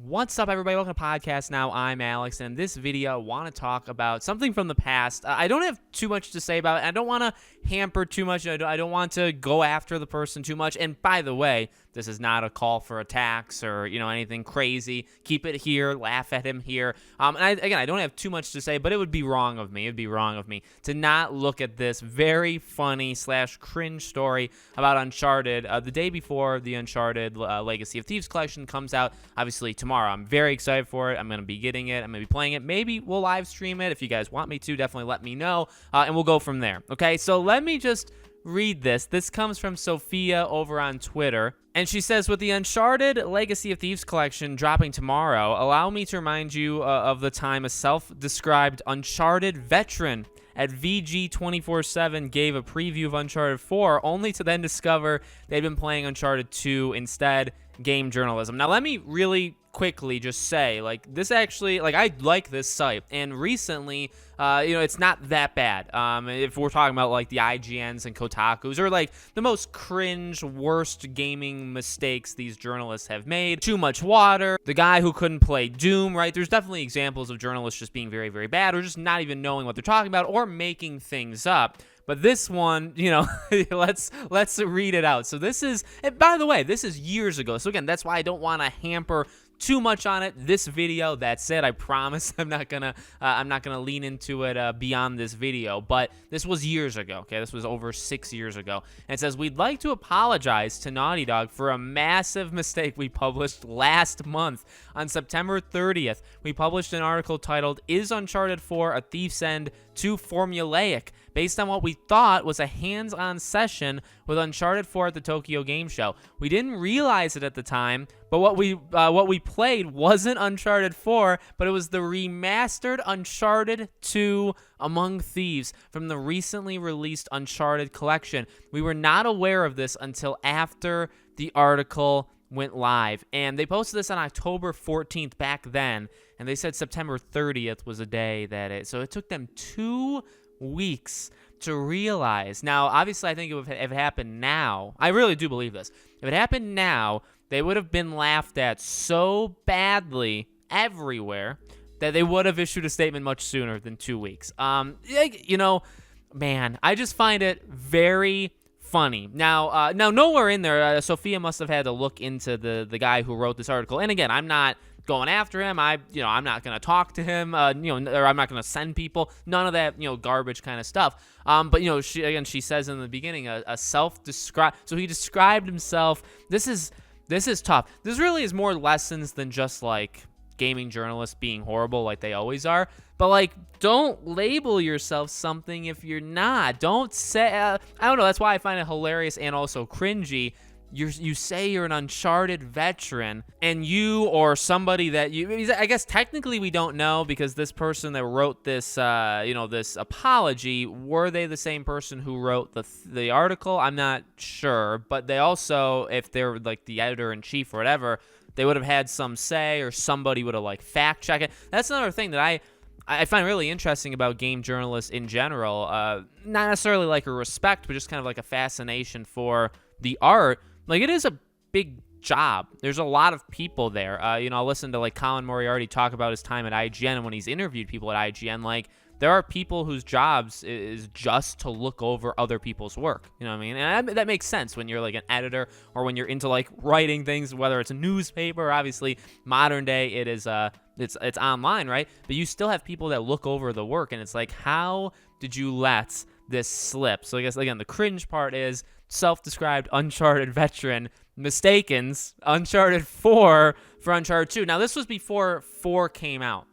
What's up, everybody? Welcome to Podcast Now. I'm Alex, and in this video, I want to talk about something from the past. I don't have too much to say about it. I don't want to hamper too much. I don't want to go after the person too much. And by the way, this is not a call for attacks or, anything crazy. Keep it here. Laugh at him here. Again, I don't have too much to say, but it would be wrong of me. It would be wrong of me to not look at this very funny / cringe story about Uncharted the day before the Uncharted Legacy of Thieves collection comes out, obviously tomorrow. I'm very excited for it. I'm going to be getting it. I'm going to be playing it. Maybe we'll live stream it. If you guys want me to, definitely let me know, and we'll go from there. Okay, so let me just read this. This comes from Sophia over on Twitter. And she says, with the Uncharted Legacy of Thieves collection dropping tomorrow, allow me to remind you of the time a self-described Uncharted veteran at VG247 gave a preview of Uncharted 4, only to then discover they'd been playing Uncharted 2 instead. Game journalism. Now, let me really quickly just say, this actually, I like this site, and recently, it's not that bad. If we're talking about, the IGNs and Kotakus, or, the most cringe, worst gaming mistakes these journalists have made. Too much water, the guy who couldn't play Doom, right? There's definitely examples of journalists just being very, very bad, or just not even knowing what they're talking about, or making things up. But this one, let's read it out. So this is, and by the way, this is years ago. So again, that's why I don't want to hamper too much on it. This video, that's it. I promise I'm not gonna lean into it beyond this video. But this was years ago. Okay, this was over 6 years ago. And it says, we'd like to apologize to Naughty Dog for a massive mistake we published last month. On September 30th, we published an article titled, "Is Uncharted 4 a Thief's End Too Formulaic?" based on what we thought was a hands-on session with Uncharted 4 at the Tokyo Game Show. We didn't realize it at the time, but what we played wasn't Uncharted 4, but it was the remastered Uncharted 2 Among Thieves from the recently released Uncharted collection. We were not aware of this until after the article went live, and they posted this on October 14th back then, and they said September 30th was a day so it took them 2 weeks to realize. Now, obviously, I think if it happened now, I really do believe this. If it happened now, they would have been laughed at so badly everywhere that they would have issued a statement much sooner than 2 weeks. Man, I just find it very funny. Now, nowhere in there, Sophia must have had to look into the guy who wrote this article. And again, I'm not going after him. I'm not going to talk to him, or I'm not going to send people. None of that, garbage kind of stuff. But, she says in the beginning, a self-described, so he described himself. This is tough. This really is more lessons than just, gaming journalists being horrible like they always are. But, don't label yourself something if you're not. Don't say, I don't know, that's why I find it hilarious and also cringy. You say you're an Uncharted veteran, and you or somebody that I guess technically we don't know, because this person that wrote this, this apology, were they the same person who wrote the article? I'm not sure, but they also, if they're the editor-in-chief or whatever, they would have had some say, or somebody would have fact-checked it. That's another thing that I find really interesting about game journalists in general. Not necessarily a respect, but just kind of a fascination for the art. It is a big job. There's a lot of people there. I'll listen to Colin Moriarty talk about his time at IGN, and when he's interviewed people at IGN, there are people whose jobs is just to look over other people's work. You know what I mean? And that makes sense when you're an editor, or when you're into writing things, whether it's a newspaper. Obviously, modern day it is it's online, right? But you still have people that look over the work, and it's how did you let this slip? So I guess again, the cringe part is self-described Uncharted veteran mistakens Uncharted 4 for Uncharted 2. Now, this was before 4 came out.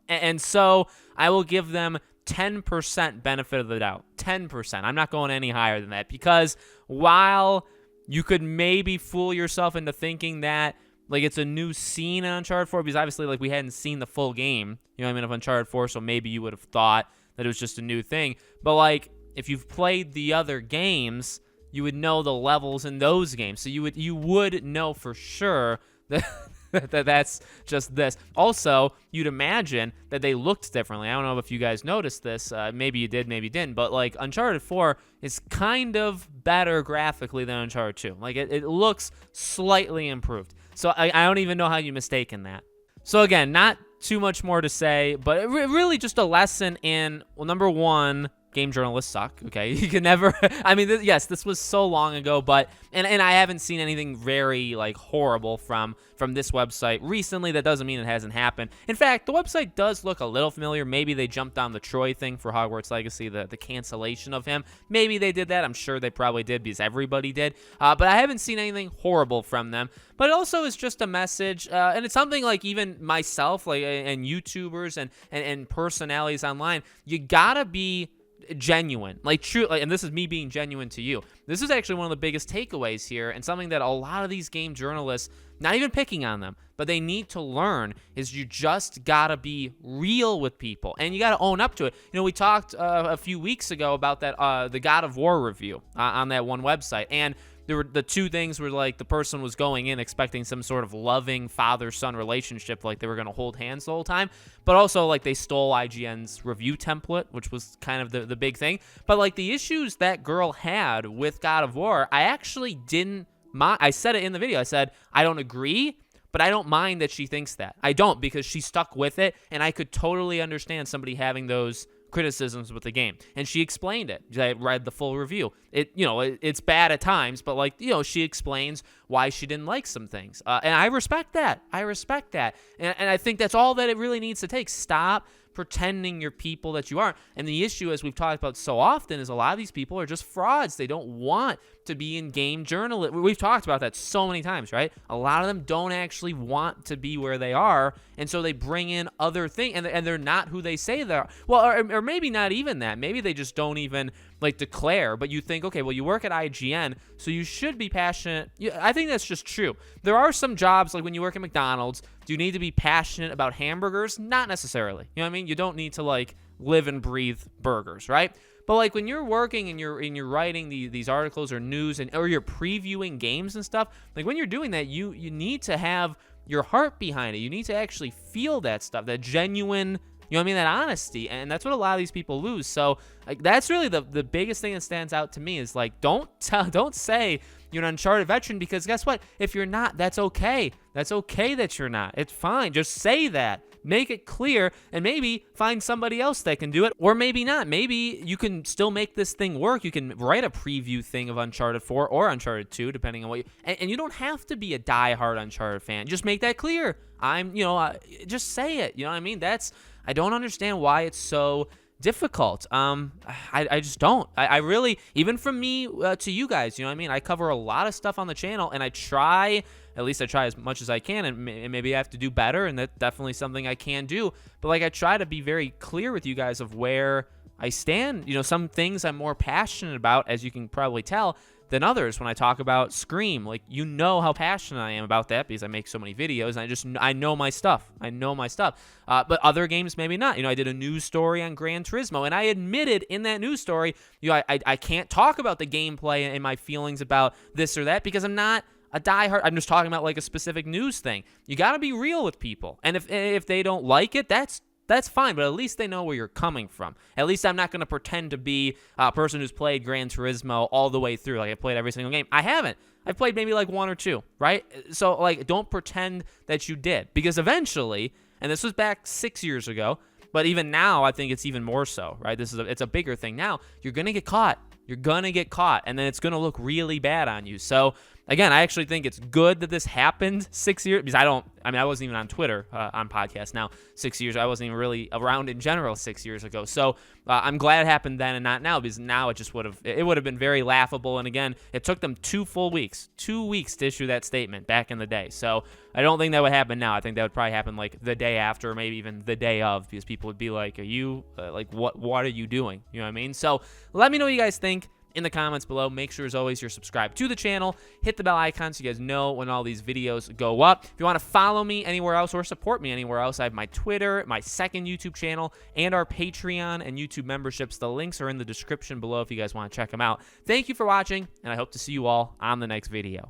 And so I will give them 10% benefit of the doubt. 10%. I'm not going any higher than that, because while you could maybe fool yourself into thinking that it's a new scene in Uncharted 4, because obviously we hadn't seen the full game, of Uncharted 4, so maybe you would have thought that it was just a new thing. But if you've played the other games, you would know the levels in those games. So you would know for sure that that's just this. Also, you'd imagine that they looked differently. I don't know if you guys noticed this. Maybe you did, maybe you didn't. But Uncharted 4 is kind of better graphically than Uncharted 2. It looks slightly improved. So I don't even know how you mistaken that. So again, not too much more to say, but really just a lesson in, well, number one, game journalists suck. Okay, you can never. I mean, yes, this was so long ago, but and I haven't seen anything very like horrible from this website recently. That doesn't mean it hasn't happened. In fact, the website does look a little familiar. Maybe they jumped on the Troy thing for Hogwarts Legacy, the cancellation of him. Maybe they did that. I'm sure they probably did because everybody did. But I haven't seen anything horrible from them. But it also is just a message, and it's something like even myself, like and YouTubers and personalities online, you gotta be genuine, like true, like, and this is me being genuine to you. This is actually one of the biggest takeaways here, and something that a lot of these game journalists, not even picking on them, but they need to learn, is you just gotta be real with people, and you gotta own up to it. You know, we talked a few weeks ago about that the God of War review on that one website, and there were the two things were like the person was going in expecting some sort of loving father-son relationship, like they were going to hold hands the whole time, but also like they stole IGN's review template, which was kind of the big thing. But like the issues that girl had with God of War, I actually didn't mind. I said it in the video. I said, I don't agree, but I don't mind that she thinks that. I don't, because she stuck with it, and I could totally understand somebody having those criticisms with the game, and she explained it. I read the full review. It's bad at times, but like, she explains why she didn't like some things, and I respect that. And I think that's all that it really needs to take. Stop pretending you're people that you aren't. And the issue, as we've talked about so often, is a lot of these people are just frauds. They don't want to be in game journalism. We've talked about that so many times, right? A lot of them don't actually want to be where they are, and so they bring in other things, and they're not who they say they are. Well, or maybe not even that. Maybe they just don't even like declare, but you think, okay, well, you work at IGN, so you should be passionate. I think that's just true. There are some jobs, like when you work at McDonald's, do you need to be passionate about hamburgers? Not necessarily. You know what I mean? You don't need to like live and breathe burgers, right? But like when you're working and you're writing these articles or news or you're previewing games and stuff, like when you're doing that, you need to have your heart behind it. You need to actually feel that stuff, that genuine, you know what I mean, that honesty, and that's what a lot of these people lose. So like that's really the biggest thing that stands out to me is like don't say you're an Uncharted veteran, because guess what? If you're not, that's okay. That's okay that you're not. It's fine. Just say that. Make it clear, and maybe find somebody else that can do it, or maybe not. Maybe you can still make this thing work. You can write a preview thing of Uncharted 4 or Uncharted 2, depending on what you... And you don't have to be a diehard Uncharted fan. Just make that clear. Just say it. You know what I mean? I don't understand why it's so difficult. I just don't. I really, even from me to you guys, you know what I mean? I cover a lot of stuff on the channel, and I try as much as I can, and maybe I have to do better, and that's definitely something I can do. But like, I try to be very clear with you guys of where I stand. Some things I'm more passionate about, as you can probably tell, than others. When I talk about Scream, like, how passionate I am about that, because I make so many videos, and I know my stuff. But other games, maybe not. I did a news story on Gran Turismo, and I admitted in that news story, I can't talk about the gameplay and my feelings about this or that, because I'm not a diehard. I'm just talking about like a specific news thing. You got to be real with people, and if they don't like it, that's fine, but at least they know where you're coming from. At least I'm not going to pretend to be a person who's played Gran Turismo all the way through. Like, I've played every single game. I haven't. I've played maybe like one or two, right? So, like, don't pretend that you did, because eventually, and this was back 6 years ago, but even now, I think it's even more so, right? It's a bigger thing now. You're going to get caught. And then it's going to look really bad on you. So, again, I actually think it's good that this happened 6 years, because I wasn't even on Twitter on podcasts now 6 years. I wasn't even really around in general 6 years ago. So I'm glad it happened then and not now, because now it would have been very laughable. And again, it took them 2 weeks to issue that statement back in the day. So I don't think that would happen now. I think that would probably happen like the day after, or maybe even the day of, because people would be like, "Are you what are you doing?" You know what I mean? So let me know what you guys think in the comments below. Make sure, as always, you're subscribed to the channel. Hit the bell icon so you guys know when all these videos go up. If you want to follow me anywhere else or support me anywhere else, I have my Twitter, my second YouTube channel, and our Patreon and YouTube memberships. The links are in the description below if you guys want to check them out. Thank you for watching, and I hope to see you all on the next video.